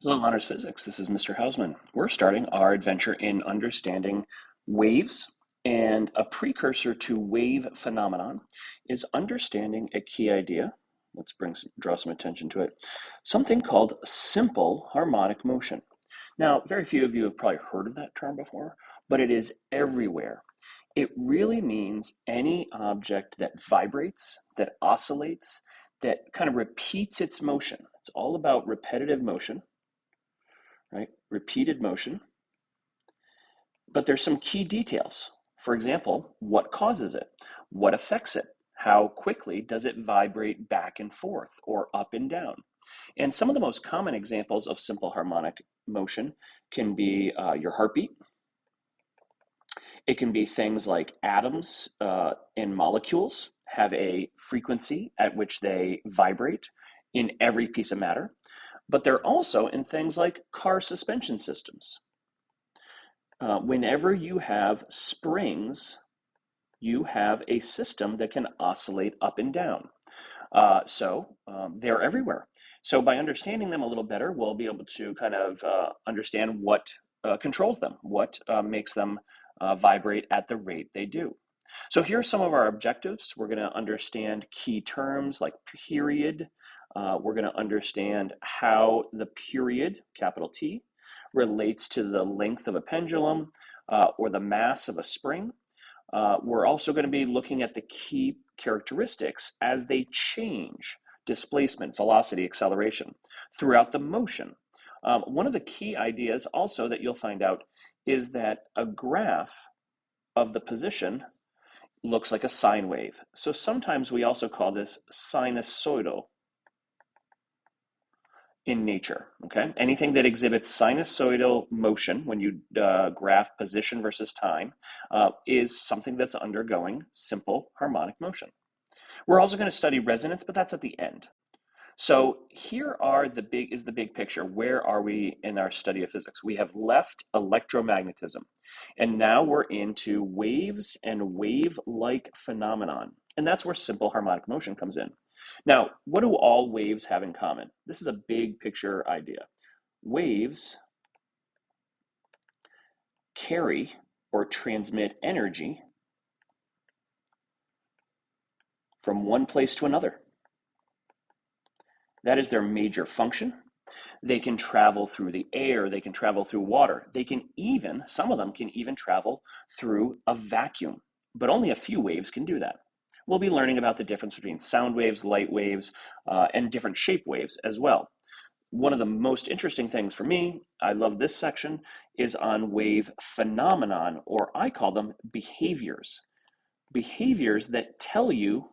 Hello, Honors Physics. This is Mr. Hausman. We're starting our adventure in understanding waves, and a precursor to wave phenomenon is understanding a key idea. Let's draw some attention to it. Something called simple harmonic motion. Now, very few of you have probably heard of that term before, but it is everywhere. It really means any object that vibrates, that oscillates, that kind of repeats its motion. It's all about repetitive motion, right? Repeated motion. But there's some key details. For example, what causes it? What affects it? How quickly does it vibrate back and forth or up and down? And some of the most common examples of simple harmonic motion can be your heartbeat. It can be things like atoms and molecules have a frequency at which they vibrate in every piece of matter, but they're also in things like car suspension systems. Whenever you have springs, you have a system that can oscillate up and down. So they're everywhere. So by understanding them a little better, we'll be able to kind of understand what controls them, what makes them vibrate at the rate they do. So here are some of our objectives. We're going to understand key terms like period. We're going to understand how the period, capital T, relates to the length of a pendulum or the mass of a spring. We're also going to be looking at the key characteristics as they change: displacement, velocity, acceleration throughout the motion. One of the key ideas also that you'll find out is that a graph of the position looks like a sine wave. So sometimes we also call this sinusoidal in nature, okay? Anything that exhibits sinusoidal motion when you graph position versus time is something that's undergoing simple harmonic motion. We're also going to study resonance, but that's at the end. So here is the big picture. Where are we in our study of physics? We have left electromagnetism, and now we're into waves and wave-like phenomenon. And that's where simple harmonic motion comes in. Now, what do all waves have in common? This is a big picture idea. Waves carry or transmit energy from one place to another. That is their major function. They can travel through the air, they can travel through water, some of them can even travel through a vacuum, but only a few waves can do that. We'll be learning about the difference between sound waves, light waves, and different shape waves as well. One of the most interesting things for me, I love this section, is on wave phenomenon, or I call them behaviors. Behaviors that tell you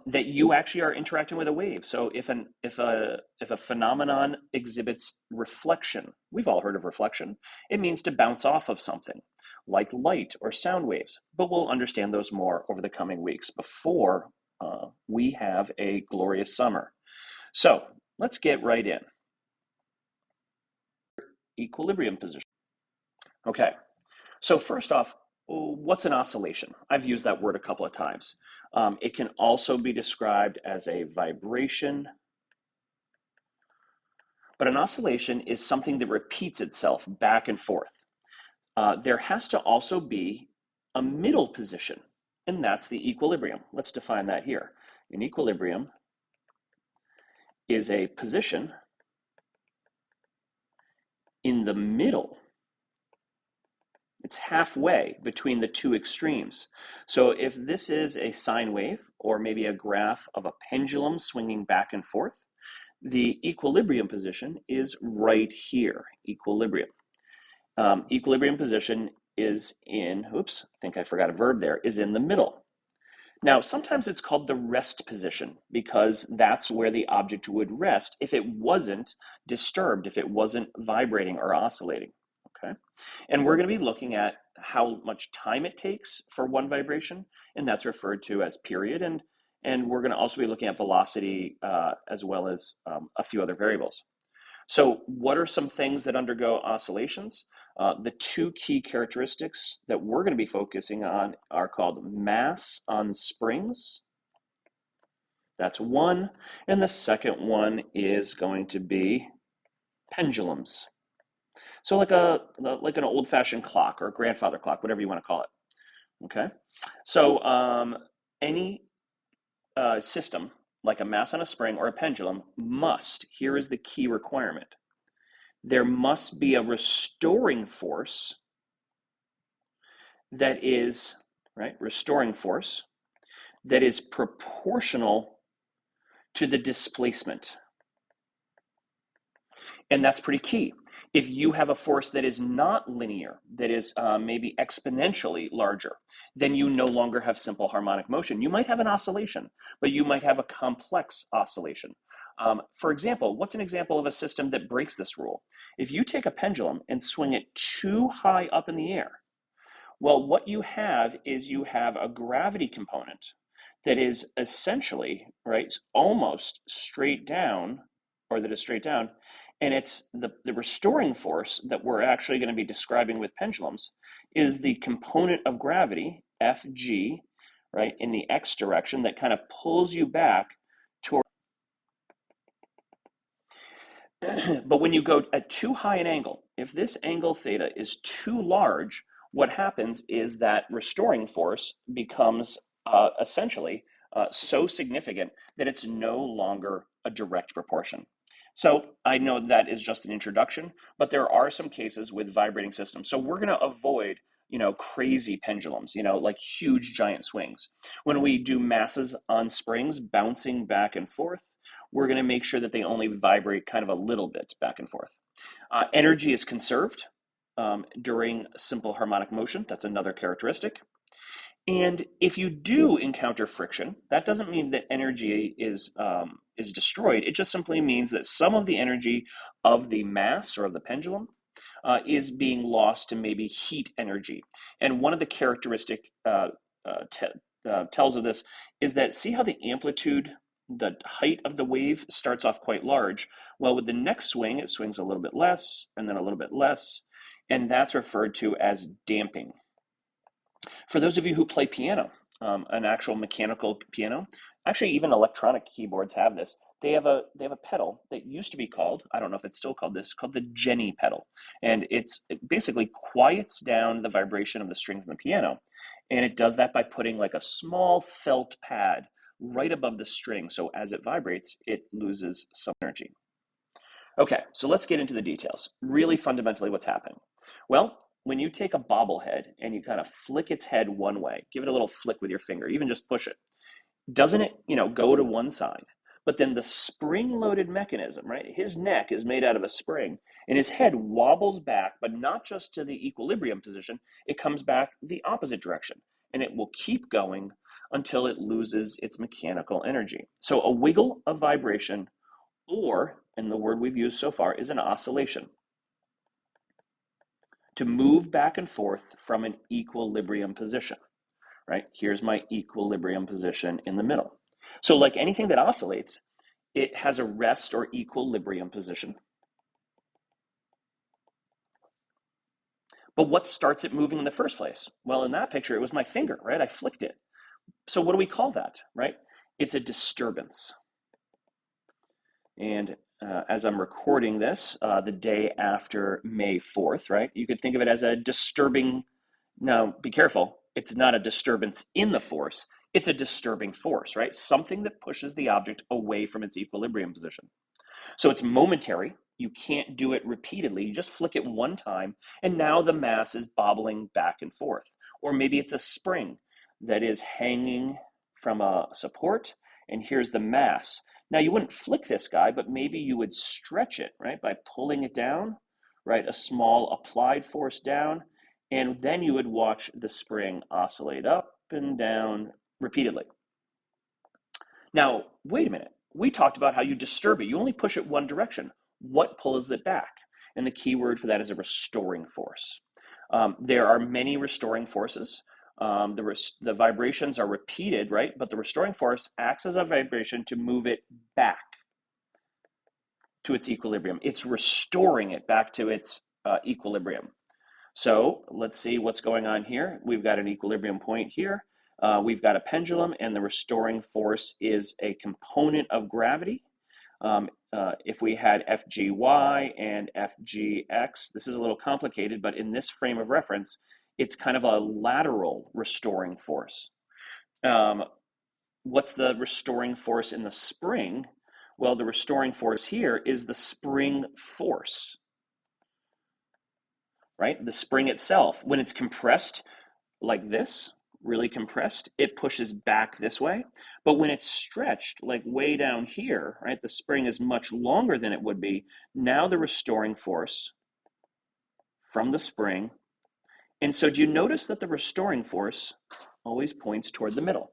that you actually are interacting with a wave. So if a phenomenon exhibits reflection, we've all heard of reflection, it means to bounce off of something, like light or sound waves. But we'll understand those more over the coming weeks before we have a glorious summer. So let's get right in. Equilibrium position. Okay, so first off, what's an oscillation? I've used that word a couple of times. It can also be described as a vibration, but an oscillation is something that repeats itself back and forth. There has to also be a middle position, and that's the equilibrium. Let's define that here. An equilibrium is a position in the middle. It's halfway between the two extremes. So if this is a sine wave, or maybe a graph of a pendulum swinging back and forth, the equilibrium position is right here, equilibrium. Equilibrium position is in, oops, I think I forgot a verb there, is in the middle. Now, sometimes it's called the rest position because that's where the object would rest if it wasn't disturbed, if it wasn't vibrating or oscillating. Okay, and we're going to be looking at how much time it takes for one vibration, and that's referred to as period. And we're going to also be looking at velocity as well as a few other variables. So what are some things that undergo oscillations? The two key characteristics that we're going to be focusing on are called mass on springs. That's one. And the second one is going to be pendulums. So like an old-fashioned clock or a grandfather clock, whatever you want to call it. Okay. So any system like a mass on a spring or a pendulum must, here is the key requirement, there must be a restoring force that is, right, restoring force that is proportional to the displacement. And that's pretty key. If you have a force that is not linear, that is maybe exponentially larger, then you no longer have simple harmonic motion. You might have an oscillation, but you might have a complex oscillation. For example, what's an example of a system that breaks this rule? If you take a pendulum and swing it too high up in the air, well, what you have is you have a gravity component that is essentially, right, almost straight down, or that is straight down, and it's the restoring force that we're actually going to be describing with pendulums is the component of gravity, Fg, right, in the x direction that kind of pulls you back toward. But when you go at too high an angle, if this angle theta is too large, what happens is that restoring force becomes essentially so significant that it's no longer a direct proportion. So I know that is just an introduction, but there are some cases with vibrating systems. So we're going to avoid, crazy pendulums, like huge giant swings. When we do masses on springs bouncing back and forth, we're going to make sure that they only vibrate kind of a little bit back and forth. Energy is conserved during simple harmonic motion. That's another characteristic. And if you do encounter friction, that doesn't mean that energy is destroyed. It just simply means that some of the energy of the mass or of the pendulum is being lost to maybe heat energy. And one of the characteristic tells of this is that, see how the amplitude, the height of the wave starts off quite large. Well, with the next swing, it swings a little bit less and then a little bit less. And that's referred to as damping. For those of you who play piano, an actual mechanical piano, actually even electronic keyboards have this. They have a pedal that used to be called, I don't know if it's still called this, called the Jenny pedal. And it basically quiets down the vibration of the strings in the piano. And it does that by putting like a small felt pad right above the string. So as it vibrates, it loses some energy. Okay, so let's get into the details. Really fundamentally what's happening. Well, when you take a bobblehead and you kind of flick its head one way, give it a little flick with your finger, even just push it, doesn't it, go to one side? But then the spring-loaded mechanism, right? His neck is made out of a spring, and his head wobbles back, but not just to the equilibrium position, it comes back the opposite direction, and it will keep going until it loses its mechanical energy. So a wiggle of vibration, or, and the word we've used so far, is an oscillation. To move back and forth from an equilibrium position, right? Here's my equilibrium position in the middle. So like anything that oscillates, it has a rest or equilibrium position. But what starts it moving in the first place? Well, in that picture, it was my finger, right? I flicked it. So what do we call that, right? It's a disturbance. And as I'm recording this, the day after May 4th, right? You could think of it as a disturbing, now be careful, it's not a disturbance in the force, it's a disturbing force, right? Something that pushes the object away from its equilibrium position. So it's momentary, you can't do it repeatedly, you just flick it one time, and now the mass is bobbling back and forth. Or maybe it's a spring that is hanging from a support, and here's the mass. Now you wouldn't flick this guy, but maybe you would stretch it, right? By pulling it down, right? A small applied force down, and then you would watch the spring oscillate up and down repeatedly. Now, wait a minute. We talked about how you disturb it. You only push it one direction. What pulls it back? And the key word for that is a restoring force. There are many restoring forces. The vibrations are repeated, right? But the restoring force acts as a vibration to move it back to its equilibrium. It's restoring it back to its equilibrium. So let's see what's going on here. We've got an equilibrium point here. We've got a pendulum, and the restoring force is a component of gravity. if we had FGY and FGX, this is a little complicated, but in this frame of reference, it's kind of a lateral restoring force. What's the restoring force in the spring? Well, the restoring force here is the spring force, right? The spring itself, when it's compressed like this, really compressed, it pushes back this way. But when it's stretched, like way down here, right, the spring is much longer than it would be. Now the restoring force from the spring. And so do you notice that the restoring force always points toward the middle?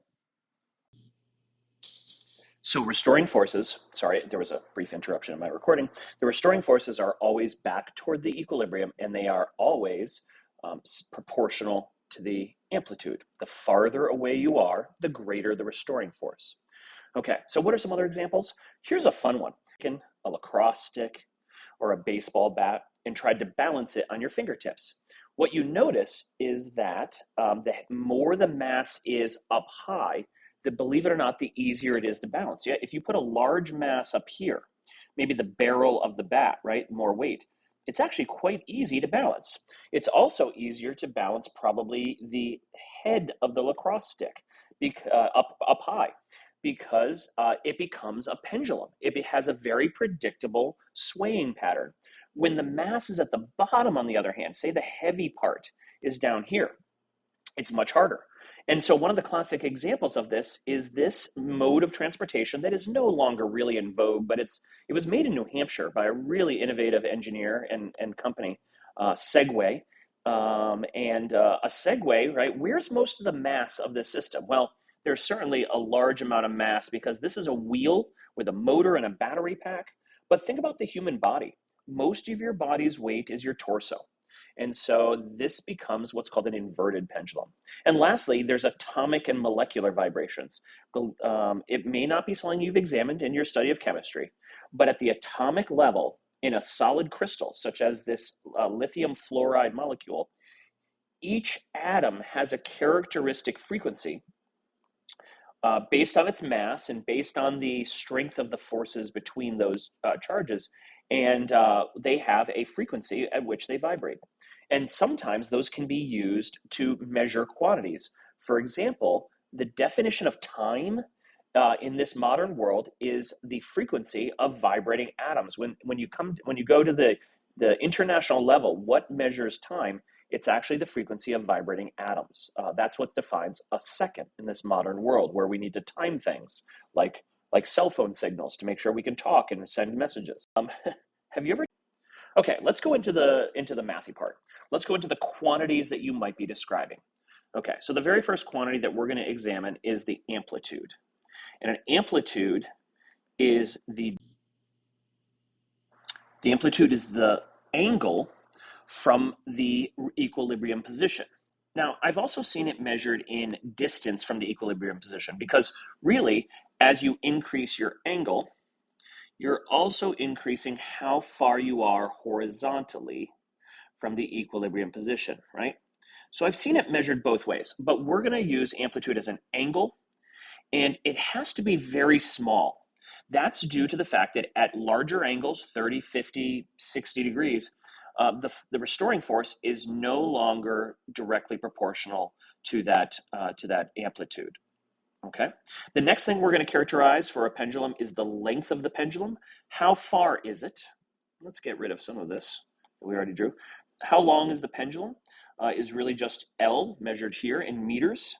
So restoring forces, sorry, there was a brief interruption in my recording. The restoring forces are always back toward the equilibrium, and they are always proportional to the amplitude. The farther away you are, the greater the restoring force. Okay, so what are some other examples? Here's a fun one. A lacrosse stick or a baseball bat and tried to balance it on your fingertips. What you notice is that the more the mass is up high, believe it or not, the easier it is to balance. Yeah, if you put a large mass up here, maybe the barrel of the bat, right, more weight, it's actually quite easy to balance. It's also easier to balance probably the head of the lacrosse stick up high, because it becomes a pendulum. It has a very predictable swaying pattern. When the mass is at the bottom, on the other hand, say the heavy part is down here, it's much harder. And so one of the classic examples of this is this mode of transportation that is no longer really in vogue, but it was made in New Hampshire by a really innovative engineer and company, Segway. A Segway, right, where's most of the mass of this system? Well, there's certainly a large amount of mass because this is a wheel with a motor and a battery pack. But think about the human body. Most of your body's weight is your torso. And so this becomes what's called an inverted pendulum. And lastly, there's atomic and molecular vibrations. It may not be something you've examined in your study of chemistry, but at the atomic level, in a solid crystal, such as this lithium fluoride molecule, each atom has a characteristic frequency based on its mass and based on the strength of the forces between those charges. And they have a frequency at which they vibrate. And sometimes those can be used to measure quantities. For example, the definition of time in this modern world is the frequency of vibrating atoms. When you go to the international level, what measures time? It's actually the frequency of vibrating atoms. That's what defines a second in this modern world, where we need to time things like cell phone signals to make sure we can talk and send messages. Have you ever? Okay, let's go into the mathy part. Let's go into the quantities that you might be describing. Okay, so the very first quantity that we're going to examine is the amplitude. And an amplitude is the amplitude is the angle from the equilibrium position. Now, I've also seen it measured in distance from the equilibrium position, because really, as you increase your angle, you're also increasing how far you are horizontally from the equilibrium position, right? So I've seen it measured both ways, but we're going to use amplitude as an angle, and it has to be very small. That's due to the fact that at larger angles, 30, 50, 60 degrees, the restoring force is no longer directly proportional to that amplitude. Okay. The next thing we're going to characterize for a pendulum is the length of the pendulum. How far is it? Let's get rid of some of this that we already drew. How long is the pendulum? Is really just L, measured here in meters.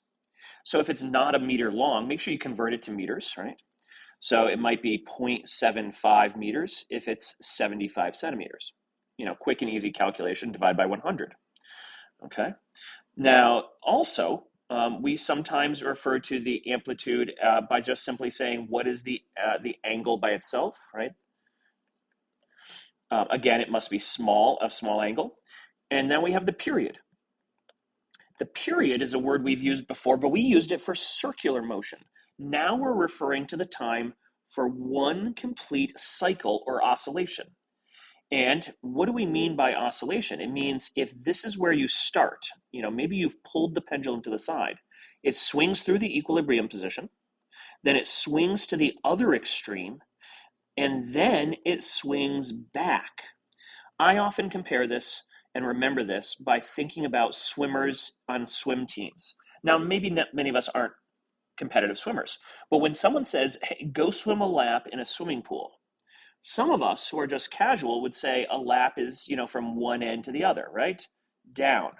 So if it's not a meter long, make sure you convert it to meters, right? So it might be 0.75 meters if it's 75 centimeters. Quick and easy calculation, divide by 100. Okay. Now, also, we sometimes refer to the amplitude by just simply saying what is the angle by itself, right? Again, it must be a small angle. And then we have the period. The period is a word we've used before, but we used it for circular motion. Now we're referring to the time for one complete cycle or oscillation. And what do we mean by oscillation? It means if this is where you start, maybe you've pulled the pendulum to the side, it swings through the equilibrium position, then it swings to the other extreme, and then it swings back. I often compare this and remember this by thinking about swimmers on swim teams. Now, maybe not many of us aren't competitive swimmers, but when someone says, hey, go swim a lap in a swimming pool, some of us who are just casual would say a lap is, from one end to the other, right? Down.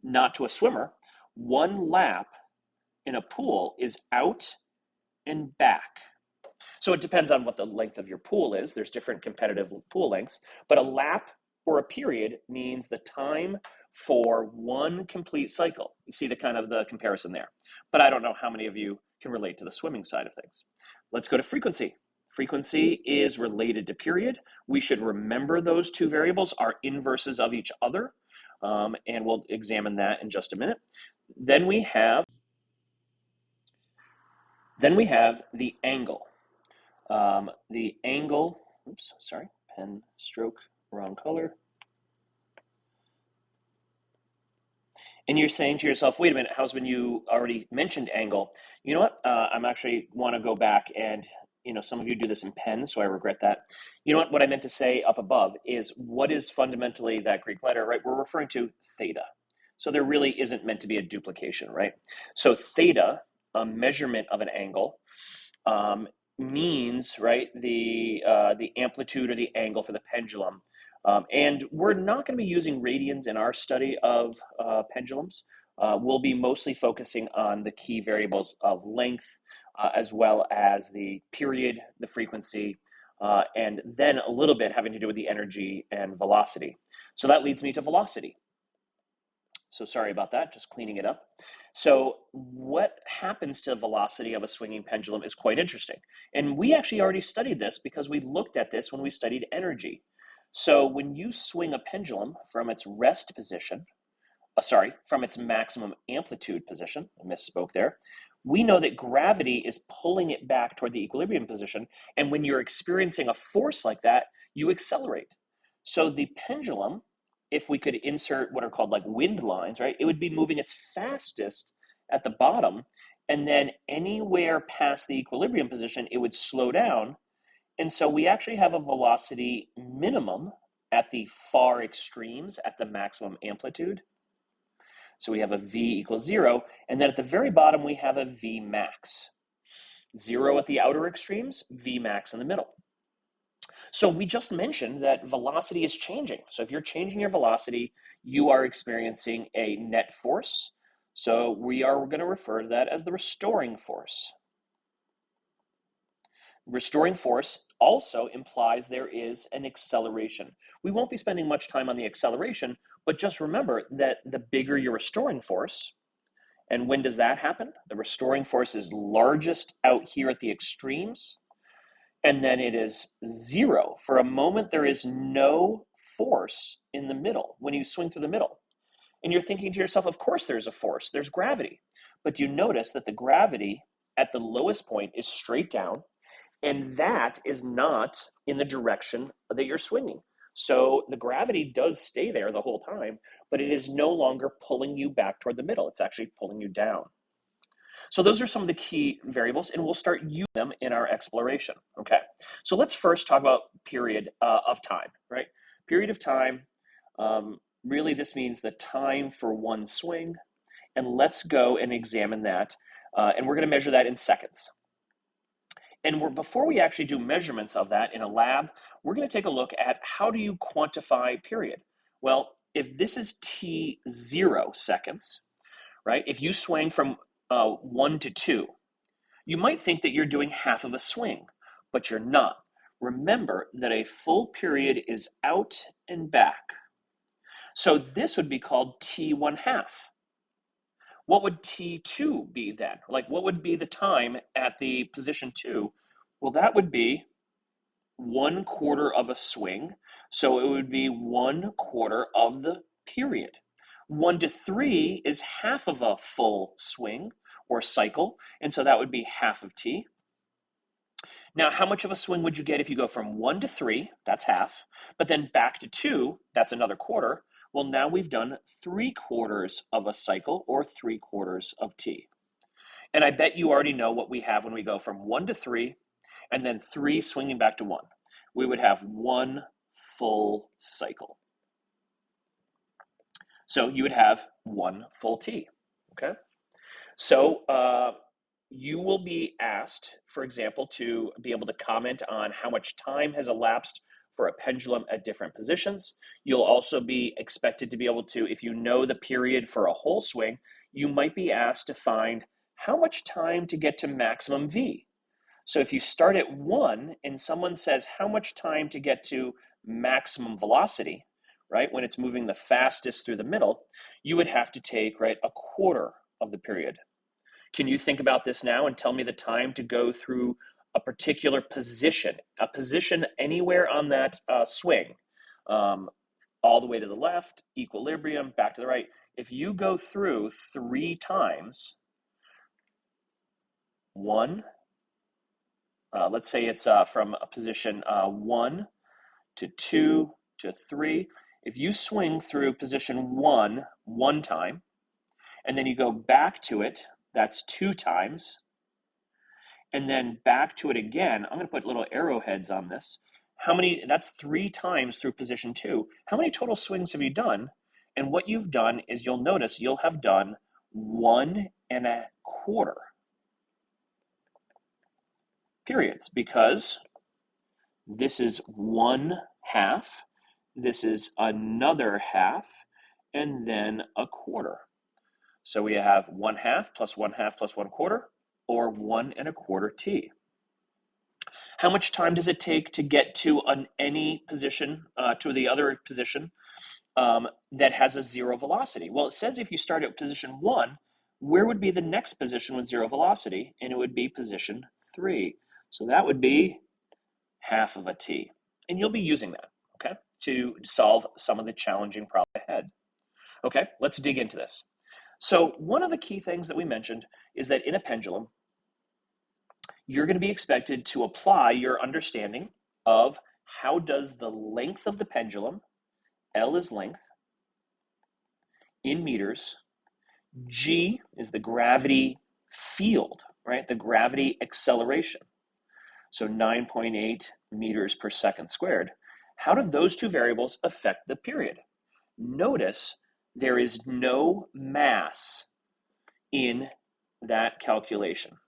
Not to a swimmer. One lap in a pool is out and back. So it depends on what the length of your pool is. There's different competitive pool lengths, but a lap or a period means the time for one complete cycle. You see the comparison there. But I don't know how many of you can relate to the swimming side of things. Let's go to frequency. Frequency is related to period. We should remember those two variables are inverses of each other, and we'll examine that in just a minute. Then we have the angle. The angle, oops, sorry, pen stroke, wrong color. And you're saying to yourself, wait a minute, Hausman, you already mentioned angle. You know what? I'm actually want to go back and, some of you do this in pen, so I regret that. You know what I meant to say up above is what is fundamentally that Greek letter, right? We're referring to theta. So there really isn't meant to be a duplication, right? So theta, a measurement of an angle, means, right, the amplitude or the angle for the pendulum. And we're not going to be using radians in our study of pendulums. We'll be mostly focusing on the key variables of length, as well as the period, the frequency, and then a little bit having to do with the energy and velocity. So that leads me to velocity. So sorry about that, just cleaning it up. So what happens to the velocity of a swinging pendulum is quite interesting. And we actually already studied this because we looked at this when we studied energy. So when you swing a pendulum from its rest position, from its maximum amplitude position, I misspoke there, we know that gravity is pulling it back toward the equilibrium position. And when you're experiencing a force like that, you accelerate. So the pendulum, if we could insert what are called like wind lines, right, it would be moving its fastest at the bottom. And then anywhere past the equilibrium position, it would slow down. And so we actually have a velocity minimum at the far extremes at the maximum amplitude. So we have a v equals 0. And then at the very bottom, we have a v max. 0 at the outer extremes, v max in the middle. So we just mentioned that velocity is changing. So if you're changing your velocity, you are experiencing a net force. So we are going to refer to that as the restoring force. Restoring force also implies there is an acceleration. We won't be spending much time on the acceleration, but just remember that the bigger your restoring force, and when does that happen? The restoring force is largest out here at the extremes, and then it is 0. For a moment, there is no force in the middle when you swing through the middle. And you're thinking to yourself, of course there's a force, there's gravity. But you notice that the gravity at the lowest point is straight down, and that is not in the direction that you're swinging. So the gravity does stay there the whole time, but it is no longer pulling you back toward the middle. It's actually pulling you down. So those are some of the key variables, and we'll start using them in our exploration, okay? So let's first talk about period of time, right? Period of time, really this means the time for one swing, and let's go and examine that, and we're gonna measure that in seconds. And before we actually do measurements of that in a lab, we're going to take a look at how do you quantify period? Well, if this is t0 seconds, right? If you swing from 1 to 2, you might think that you're doing half of a swing, but you're not. Remember that a full period is out and back. So this would be called t1 half. What would T2 be then? Like what would be the time at the position 2? Well, that would be 1/4 of a swing. So it would be 1/4 of the period. 1 to 3 is half of a full swing or cycle. And so that would be half of T. Now, how much of a swing would you get if you go from 1 to 3? That's half. But then back to 2, that's another quarter. Well, now we've done 3/4 of a cycle or 3/4 of T. And I bet you already know what we have when we go from 1 to 3 and then 3 swinging back to 1. we would have one full cycle. So you would have one full T, okay? So you will be asked, for example, to be able to comment on how much time has elapsed for a pendulum at different positions. You'll also be expected to be able to, if you know the period for a whole swing, you might be asked to find how much time to get to maximum V. So if you start at 1 and someone says how much time to get to maximum velocity, right, when it's moving the fastest through the middle, you would have to take, right, a quarter of the period. Can you think about this now and tell me the time to go through a particular position, a position anywhere on that swing, all the way to the left, equilibrium, back to the right. If you go through 3 times, 1, let's say it's from a position 1 to 2 to 3. If you swing through position 1 one time, and then you go back to it, that's 2 times, and then back to it again. I'm going to put little arrowheads on this. That's 3 times through position 2. How many total swings have you done? And what you've done is you'll notice you'll have done 1 1/4 periods, because this is 1/2, this is another half, and then a quarter. So we have 1/2 plus 1/2 plus 1/4, or 1 1/4 T. How much time does it take to get to any position, to the other position that has a 0 velocity? Well, it says if you start at position 1, where would be the next position with 0 velocity? And it would be position 3. So that would be 1/2 of a T. And you'll be using that, okay, to solve some of the challenging problems ahead. Okay, let's dig into this. So one of the key things that we mentioned is that in a pendulum, you're going to be expected to apply your understanding of how does the length of the pendulum, L is length, in meters, G is the gravity field, right? The gravity acceleration. So 9.8 meters per second squared. How do those two variables affect the period? Notice there is no mass in that calculation.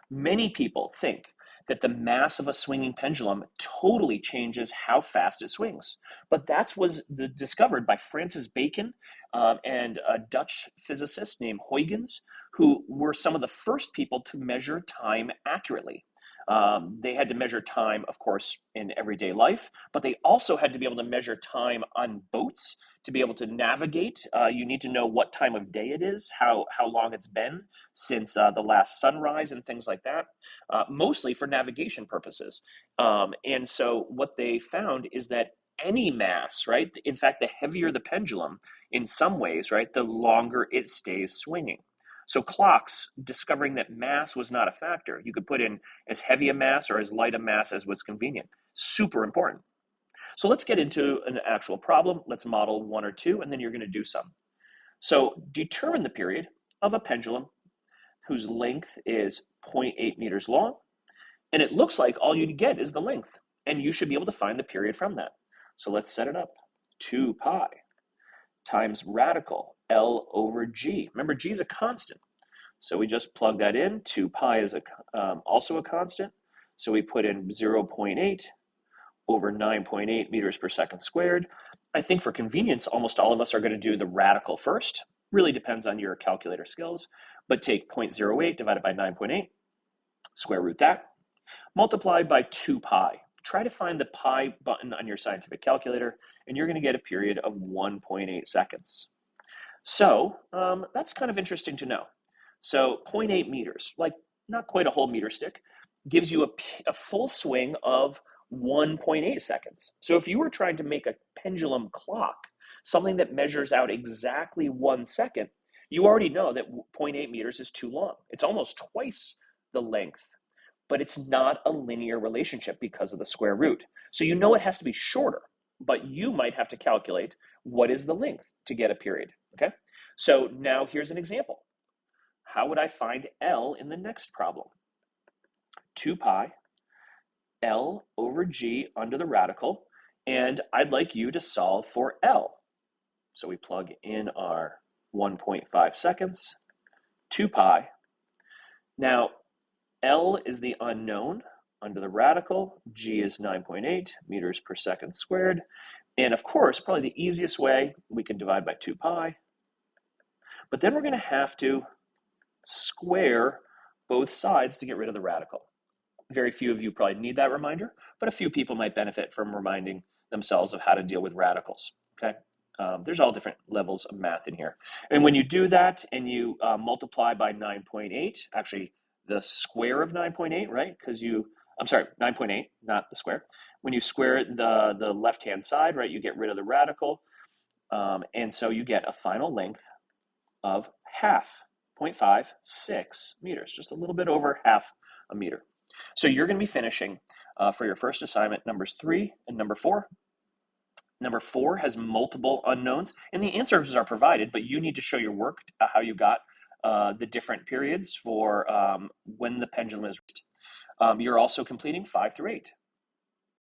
Many people think that the mass of a swinging pendulum totally changes how fast it swings. But that was discovered by Francis Bacon and a Dutch physicist named Huygens, who were some of the first people to measure time accurately. They had to measure time, of course, in everyday life, but they also had to be able to measure time on boats to be able to navigate. You need to know what time of day it is, how long it's been since the last sunrise and things like that, mostly for navigation purposes. And so what they found is that any mass, right? In fact, the heavier the pendulum, in some ways, right, the longer it stays swinging. So clocks, discovering that mass was not a factor. You could put in as heavy a mass or as light a mass as was convenient. Super important. So let's get into an actual problem. Let's model 1 or 2, and then you're going to do some. So determine the period of a pendulum whose length is 0.8 meters long, and it looks like all you get is the length, and you should be able to find the period from that. So let's set it up. 2 pi times radical L over G. Remember, G is a constant. So we just plug that in. 2 pi is also a constant. So we put in 0.8 over 9.8 meters per second squared. I think for convenience, almost all of us are going to do the radical first. Really depends on your calculator skills. But take 0.08 divided by 9.8, square root that, multiplied by 2 pi. Try to find the pi button on your scientific calculator, and you're going to get a period of 1.8 seconds. So that's kind of interesting to know. So 0.8 meters, like not quite a whole meter stick, gives you a full swing of 1.8 seconds. So if you were trying to make a pendulum clock, something that measures out exactly 1 second, you already know that 0.8 meters is too long. It's almost twice the length, but it's not a linear relationship because of the square root. So you know it has to be shorter, but you might have to calculate what is the length to get a period, okay? So now here's an example. How would I find L in the next problem? 2 pi L over G under the radical, and I'd like you to solve for L. So we plug in our 1.5 seconds, 2 pi. Now, L is the unknown under the radical, G is 9.8 meters per second squared, and of course, probably the easiest way, we can divide by 2 pi, but then we're going to have to square both sides to get rid of the radical. Very few of you probably need that reminder, but a few people might benefit from reminding themselves of how to deal with radicals, okay? There's all different levels of math in here. And when you do that and you multiply by 9.8, actually the square of 9.8, right? Because I'm sorry, 9.8, not the square. When you square the left-hand side, right, you get rid of the radical. And so you get a final length of half, 0.56 meters, just a little bit over half a meter. So you're going to be finishing for your first assignment numbers 3 and number 4. Number 4 has multiple unknowns, and the answers are provided, but you need to show your work how you got the different periods for when the pendulum is. You're also completing 5 through 8.